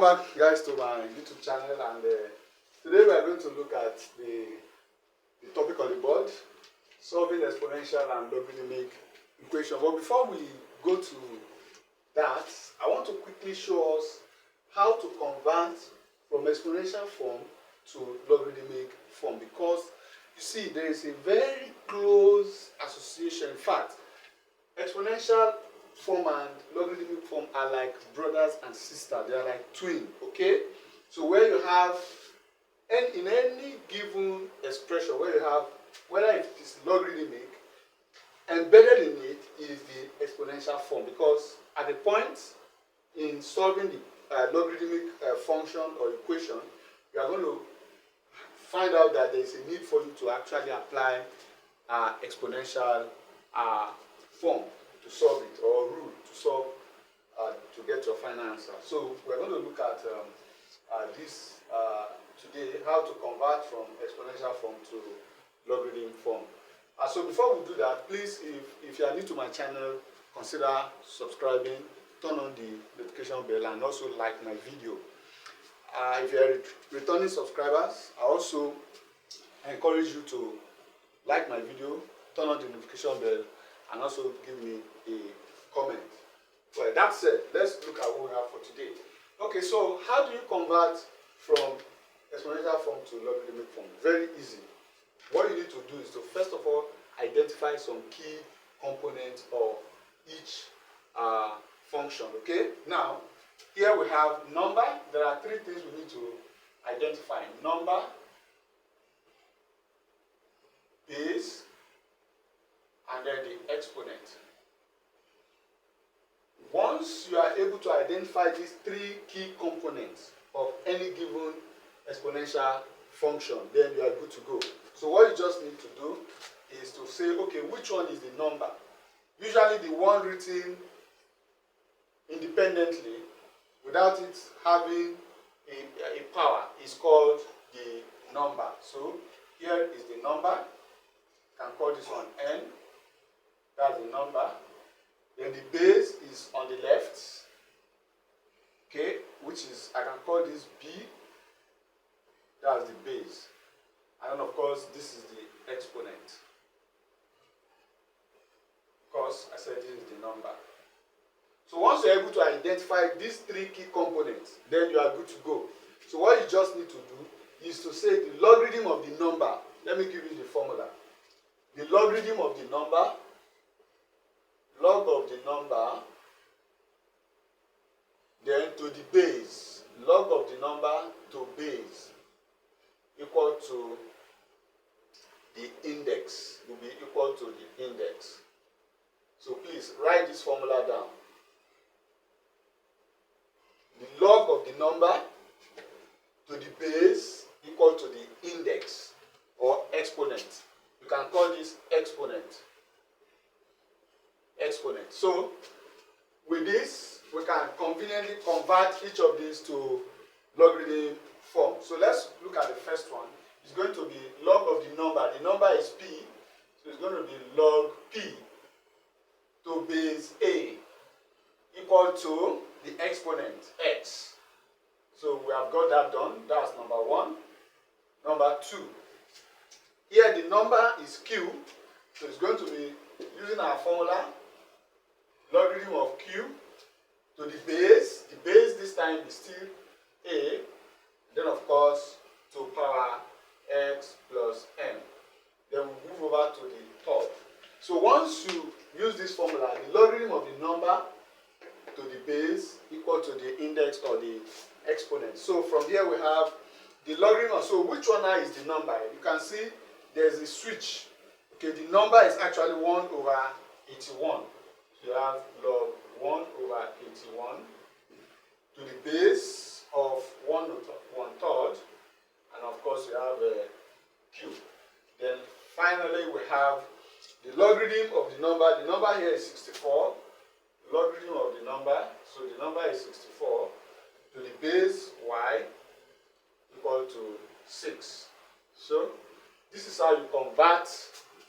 Welcome back, guys, to my YouTube channel, and today we are going to look at the topic on the board, solving exponential and logarithmic equation. But before we go to that, I want to quickly show us how to convert from exponential form to logarithmic form, because you see there is a very close association. In fact, exponential form and logarithmic form are like brothers and sisters. They are like twins, okay? So where you have, in any given expression where you have, whether it is logarithmic, embedded in it is the exponential form, because at the point in solving the logarithmic function or equation, you are going to find out that there is a need for you to actually apply exponential form to solve it, or rule to solve to get your final answer. So we're going to look at this today, how to convert from exponential form to logarithm form. So before we do that, please, if you are new to my channel, consider subscribing, turn on the notification bell, and also like my video. If you are returning subscribers, I also encourage you to like my video, turn on the notification bell, and also give me a comment. Well, that said, let's look at what we have for today. Okay, so how do you convert from exponential form to logarithmic form? Very easy. What you need to do is to first of all identify some key components of each function. Okay, now here we have number. There are three things we need to identify: number, base, and then the exponent. Once you are able to identify these three key components of any given exponential function, then you are good to go. So what you just need to do is to say, okay, which one is the number? Usually the one written independently without it having a power is called the number. So here is the number. You can call this one n. That's the number. Then the base is on the left, okay, which is, I can call this b. That's the base. And then of course this is the exponent, because I said this is the number. So once you're able to identify these three key components, then you are good to go. So what you just need to do is to say the logarithm of the number. Let me give you the formula. The logarithm of the number, log of the number, then to the base, log of the number to base, equal to the index, will be equal to the index. So please write this formula down. The log of the number to the base equal to the index or exponent. You can call this exponent. Exponent. So with this, we can conveniently convert each of these to logarithm form. So let's look at the first one. It's going to be log of the number. The number is p, so it's going to be log p to base a equal to the exponent x. So we have got that done. That's number one. Number two. Here the number is q, so it's going to be using our formula, logarithm of q to the base. The base this time is still a. Then of course to power x plus n. Then we move over to the third. So once you use this formula, the logarithm of the number to the base equal to the index or the exponent. So from here we have the logarithm. So which one now is the number? You can see there's a switch. Okay, the number is actually 1 over 81. You have log 1 over 81 to the base of 1/3, and of course you have a q. Then finally we have the logarithm of the number. The number here is 64. Logarithm of the number, so the number is 64 to the base y equal to 6. So this is how you convert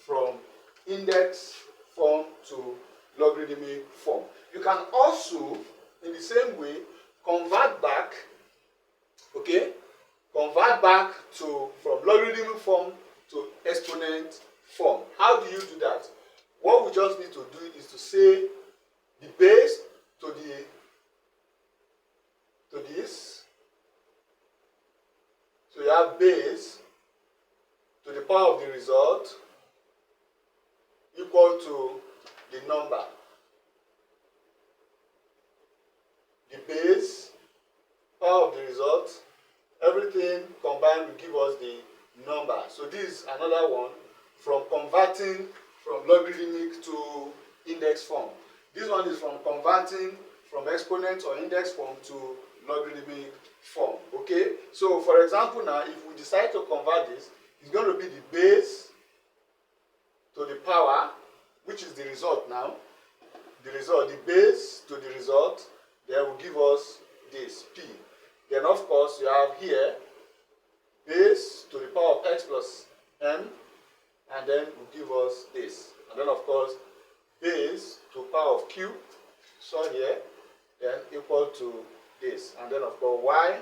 from index form to logarithmic form. You can also, in the same way, convert back convert back from logarithm form to exponent form. How do you do that? What we just need to do is to say the base to this. So you have base to the power of the result equal to the number. The base, power of the result, everything combined will give us the number. So this is another one from converting from logarithmic to index form. This one is from converting from exponent or index form to logarithmic form. Okay? So for example now, if we decide to convert this, it's going to be the base to the power, which is the result now. The base to the result, then will give us this, p. Then of course you have here base to the power of x plus m, and then will give us this. And then of course base to power of q, so here, then equal to this. And then of course y,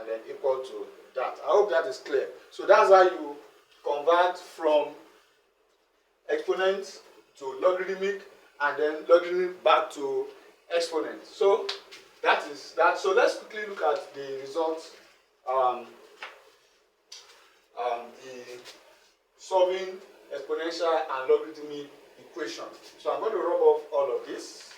and then equal to that. I hope that is clear. So that's how you convert from exponent to logarithmic, and then logarithmic back to exponent. So that is that. So let's quickly look at the results. The solving exponential and logarithmic equation. So I'm going to rub off all of this.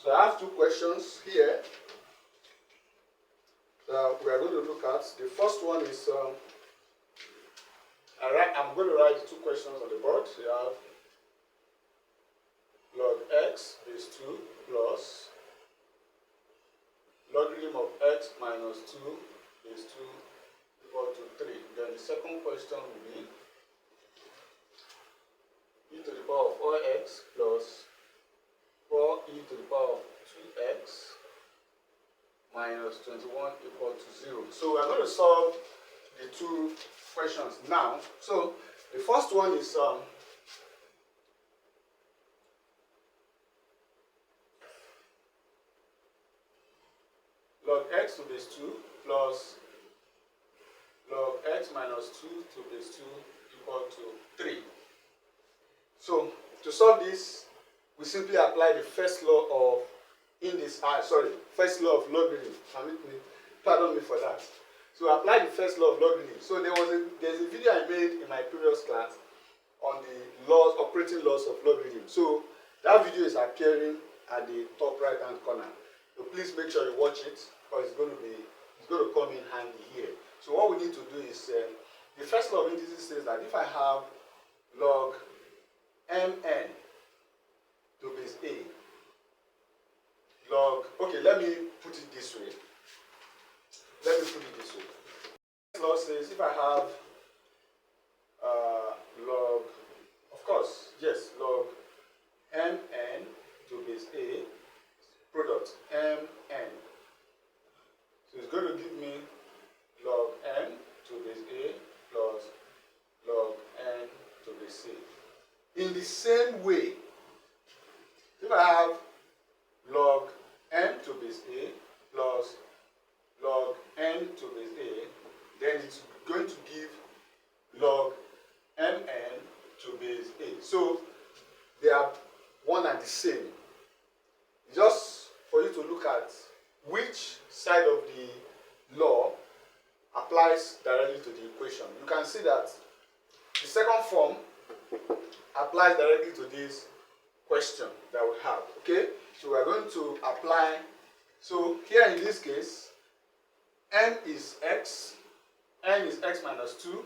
So I have two questions here that we are going to look at. The first one is, I'm going to write the two questions on the board. You have log x base 2 plus logarithm of x minus 2 base 2 equal to 3. Then the second question will be e to the power of 4x plus 4e to the power of 2x minus 21 equal to 0. So we're going to solve the two questions now. So the first one is log x to base 2 plus log x minus 2 to base 2 equal to 3. So to solve this, we simply apply the first law of first law of logarithm. Pardon me for that. So apply the first law of logarithm. So there's a video I made in my previous class on the operating laws of logarithm. So that video is appearing at the top right hand corner. So please make sure you watch it, because it's going to come in handy here. So what we need to do is the first law of indices says that if I have log mn to base a log, okay, let me put it this way. This law says if I have log, of course, yes, log mn to base a product mn. So it's going to give me log n to base a plus log n to base a. In the same way, if I have log n to base a plus log n to base a, then it's going to give log mn to base a. So they are one and the same. Just for you to look at which side of the law applies directly to the equation. You can see that the second form applies directly to this question that we have. Okay, so we are going to apply. So here in this case, n is x minus 2,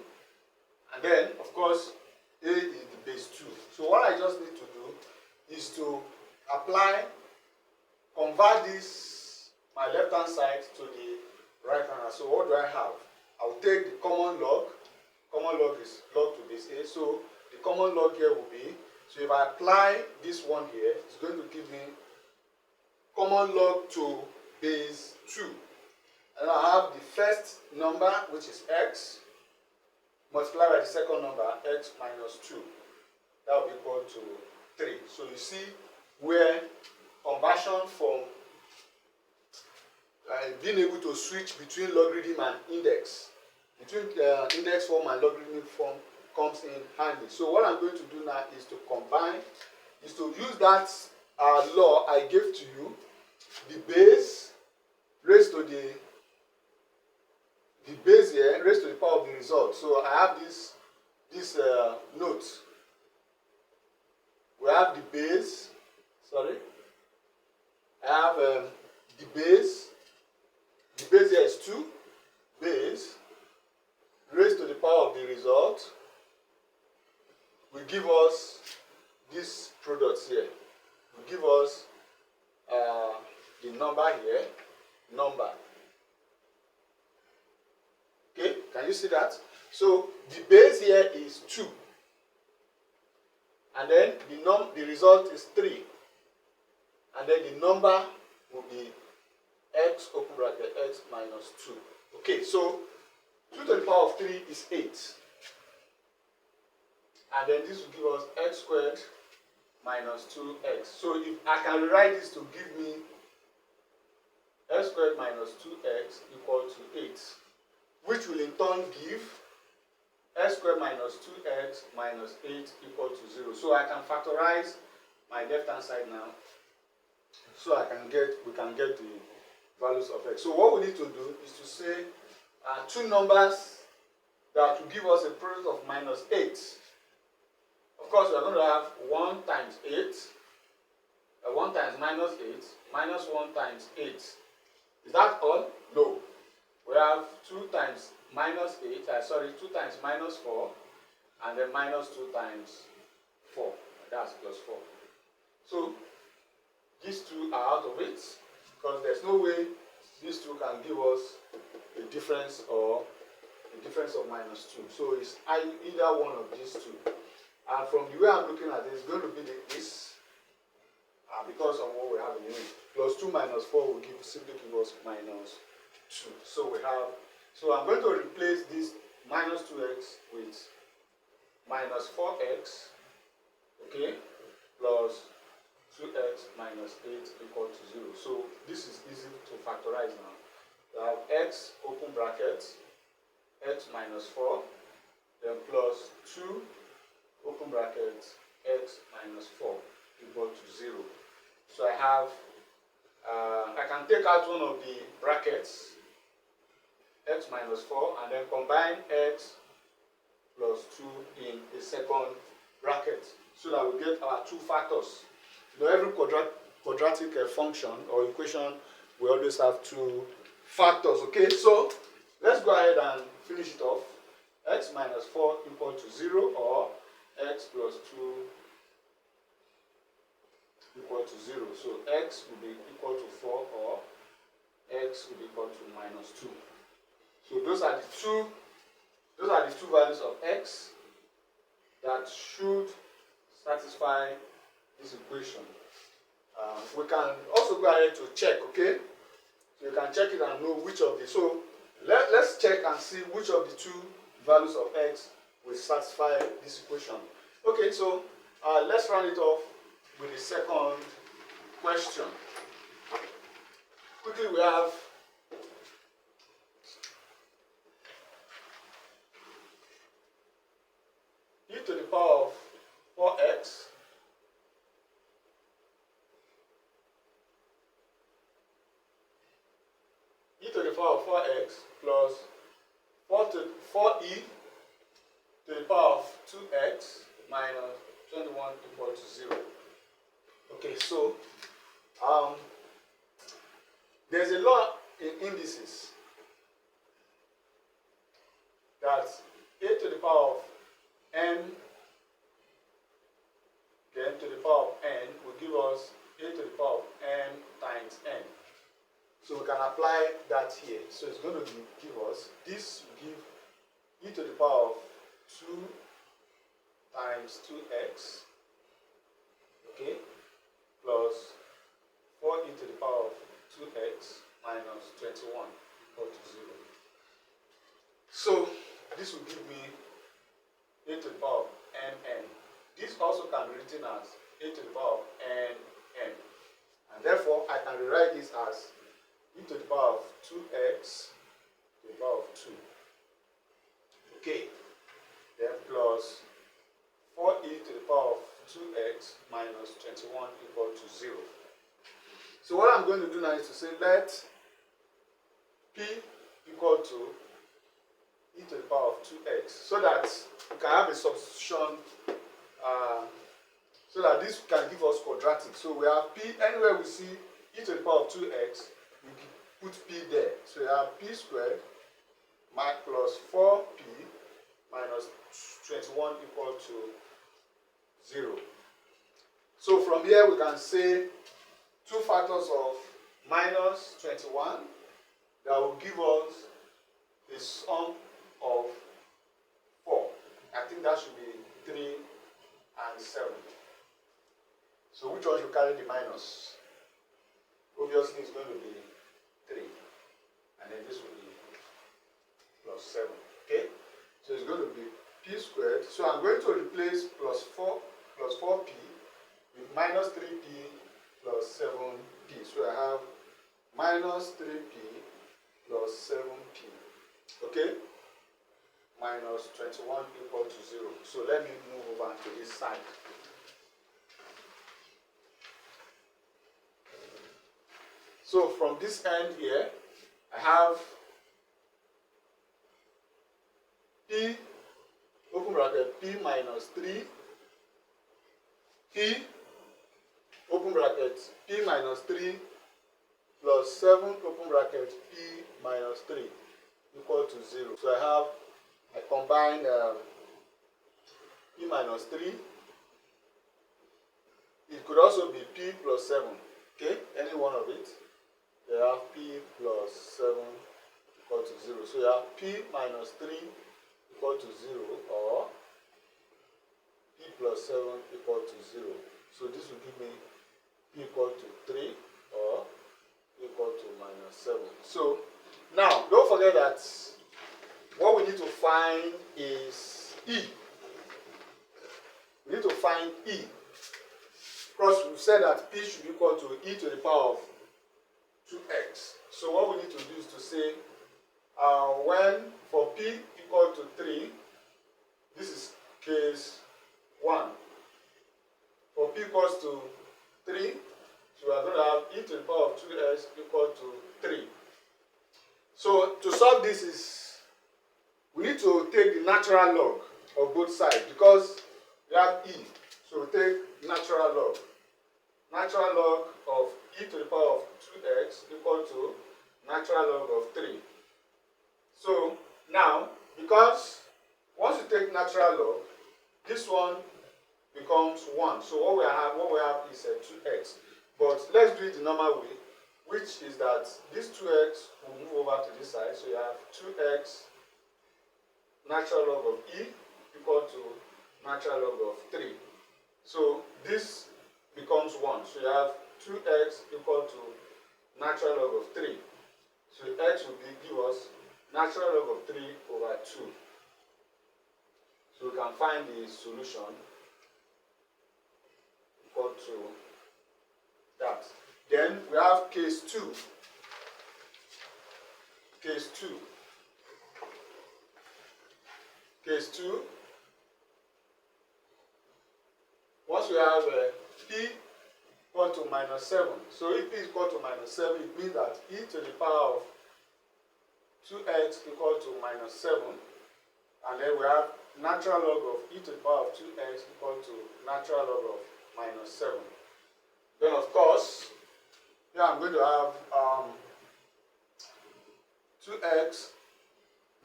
and then of course a is the base 2. So what I just need to do is to convert this, my left hand side, to the right hand. So what do I have? I will take the common log. Common log is log to base a. So the common log here will be, so if I apply this one here, it's going to give me common log to base 2. And I have the first number, which is x, multiplied by the second number, x minus 2. that will be equal to 3. So you see where conversion from being able to switch between logarithm and index, between index form and logarithmic form comes in handy. So what I'm going to do now is to combine, is to use that law I gave to you, the base raised to the base here raised to the power of the result. So I have this note. We have the base, sorry, I have the base here is 2, base raised to the power of the result will give us this product here, will give us the number here, number. Okay, can you see that? So the base here is 2, and then the result is 3, and then the number will be x open bracket x minus 2. Okay, so 2 to the power of 3 is 8, and then this will give us x squared minus 2x. So if I can rewrite this to give me x squared minus 2x equal to 8, which will in turn give x squared minus 2x minus 8 equal to 0. So I can factorize my left hand side now, so we can get the values of x. So what we need to do is to say two numbers that will give us a product of minus 8. Of course, we are going to have 1 times 8, 1 times minus 8, minus 1 times 8. Is that all? No. We have 2 times minus 8, 2 times minus 4, and then minus 2 times 4. That's plus 4. So these two are out of it, because there's no way these two can give us a difference or a difference of minus 2. So it's either one of these two. And from the way I'm looking at it, it's going to be this, because of what we have in it. Plus 2 minus 4 will simply give us minus 2. So I'm going to replace this minus 2x with minus 4x, okay, plus 2x minus 8 equal to 0. So this is easy to factorize now. We have x open bracket, x minus 4, then plus 2 open bracket, x minus 4 equal to 0. So I can take out one of the brackets, x minus 4, and then combine x plus 2 in a second bracket, so that we get our two factors. You know, every quadratic function or equation, we always have two factors. Okay, so let's go ahead and finish it off. X minus 4 equal to 0, or x plus 2 equal to 0. So x will be equal to 4, or x will be equal to minus 2. So those are the two values of x that should satisfy this equation. We can also go ahead to check, okay? So you can check it and know which of the. So let's check and see which of the two values of x will satisfy this equation. Okay, so let's run it off with the second question. Quickly, we have e to the power of 4x e to the power of 4x plus 4e to the power of 2x minus 21 equal to 0. Okay, so there's a law in indices that a to the power of n then to the power of n will give us a to the power of n times n. So we can apply that here. So it's going to give us, this will give e to the power of 2 times 2x, okay, plus 4e to the power of 2x minus 21 equal to 0. So this will give me a to the power of nn. This also also can be written as e to the power of n. And therefore, I can rewrite this as e to the power of 2x to the power of 2. Okay. Then plus 4e to the power of 2x minus 21 equal to 0. So what I'm going to do now is to say let p equal to e to the power of 2x, so that we can have a substitution, so that this can give us quadratic. So we have p, anywhere we see e to the power of 2x, we put p there. So we have p squared plus 4p minus 21 equal to 0. So from here we can say 2 factors of minus 21 that will give us a sum of 4. I think that should be 3 and 7. So which one should carry the minus? Obviously it's going to be 3. And then this will be plus 7. Okay? So it's going to be p squared. So I'm going to replace plus 4p with minus 3p plus 7p. So I have minus 3p plus 7p. Okay? Minus 21 equal to 0. So let me move over to this side. So from this end here, I have p, open bracket, p minus 3, p, open bracket, p minus 3 plus 7, open bracket, p minus 3 equal to 0. So I combine p minus 3. It could also be p plus 7. Okay, any one of it. You have p plus 7 equal to 0. So you have p minus 3 equal to 0, or p plus 7 equal to 0. So this will give me p equal to 3 or equal to minus 7. So now don't forget that what we need to find is e. We need to find e, because we've said that p should be equal to e to the power of 2x. So what we need to do is to say when for p equal to 3, this is case 1. For p equals to 3, so we are going to have e to the power of 2x equal to 3. So to solve this we need to take the natural log of both sides, because we have e. So we take natural log. Natural log of e to the power of 2x equal to natural log of 3. So now, because once you take natural log, this one becomes 1. So what we have is 2x. But let's do it the normal way, which is that this 2x will move over to this side. So you have 2x natural log of e equal to natural log of 3. So this becomes 1. So you have 2x equal to natural log of 3. So x will give us natural log of 3 over 2. So we can find the solution equal to that. Then we have case 2. Case 2. Case 2. Once we have p equal to minus 7. So if p is equal to minus 7, it means that e to the power of 2x equal to minus 7. And then we have natural log of e to the power of 2x equal to natural log of minus 7. Then of course, here I'm going to have 2x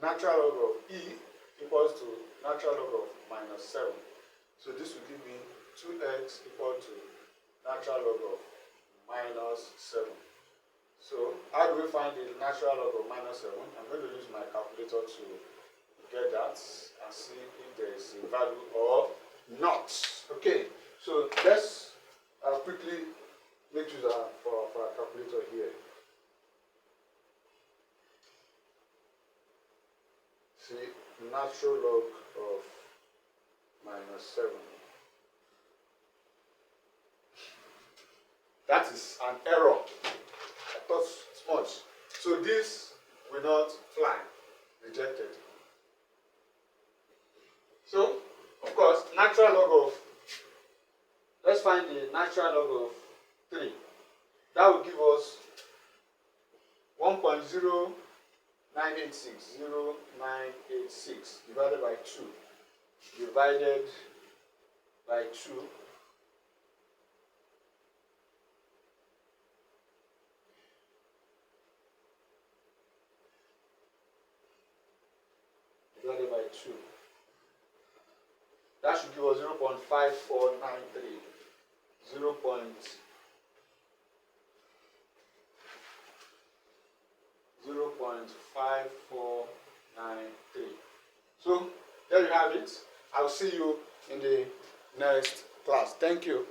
natural log of e equals to natural log of minus 7. So this will give me 2x equal to natural log of minus 7. So how do we find the natural log of minus 7? I'm going to use my calculator to get that and see if there is a value or not. Okay, so let's quickly make use of our calculator here. See, natural log of minus 7. That is an error. I thought as much. So this will not fly. Rejected. So, of course, natural log of, let's find the natural log of 3. That will give us 1.0986 divided by 2. Divided by 2. Divided by 2. That should give us 0.5493. 0.5493. So there you have it. I'll see you in the next class. Thank you.